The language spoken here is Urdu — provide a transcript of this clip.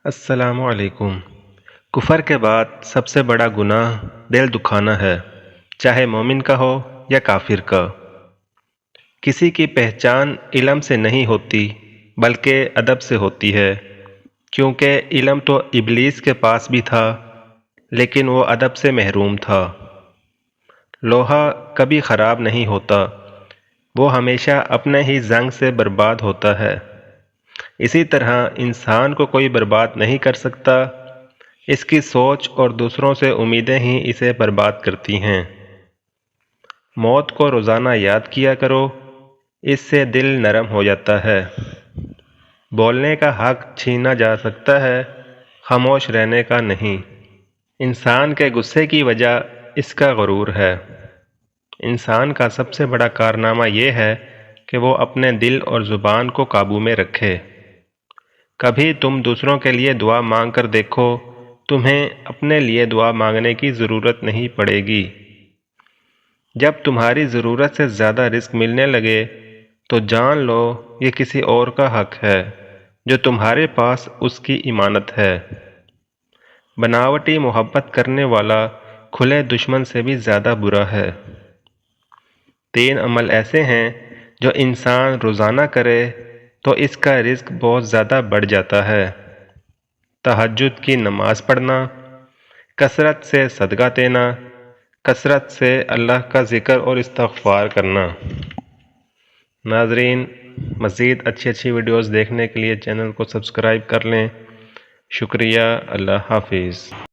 السلام علیکم۔ کفر کے بعد سب سے بڑا گناہ دل دکھانا ہے، چاہے مومن کا ہو یا کافر کا۔ کسی کی پہچان علم سے نہیں ہوتی بلکہ ادب سے ہوتی ہے، کیونکہ علم تو ابلیس کے پاس بھی تھا لیکن وہ ادب سے محروم تھا۔ لوہا کبھی خراب نہیں ہوتا، وہ ہمیشہ اپنے ہی زنگ سے برباد ہوتا ہے۔ اسی طرح انسان کو کوئی برباد نہیں کر سکتا، اس کی سوچ اور دوسروں سے امیدیں ہی اسے برباد کرتی ہیں۔ موت کو روزانہ یاد کیا کرو، اس سے دل نرم ہو جاتا ہے۔ بولنے کا حق چھینا جا سکتا ہے، خاموش رہنے کا نہیں۔ انسان کے غصے کی وجہ اس کا غرور ہے۔ انسان کا سب سے بڑا کارنامہ یہ ہے کہ وہ اپنے دل اور زبان کو قابو میں رکھے۔ کبھی تم دوسروں کے لیے دعا مانگ کر دیکھو، تمہیں اپنے لیے دعا مانگنے کی ضرورت نہیں پڑے گی۔ جب تمہاری ضرورت سے زیادہ رزق ملنے لگے تو جان لو یہ کسی اور کا حق ہے جو تمہارے پاس اس کی امانت ہے۔ بناوٹی محبت کرنے والا کھلے دشمن سے بھی زیادہ برا ہے۔ 3 عمل ایسے ہیں جو انسان روزانہ کرے تو اس کا رزق بہت زیادہ بڑھ جاتا ہے۔ تہجد کی نماز پڑھنا، کثرت سے صدقہ دینا، کثرت سے اللہ کا ذکر اور استغفار کرنا۔ ناظرین، مزید اچھی ویڈیوز دیکھنے کے لیے چینل کو سبسکرائب کر لیں۔ شکریہ۔ اللہ حافظ۔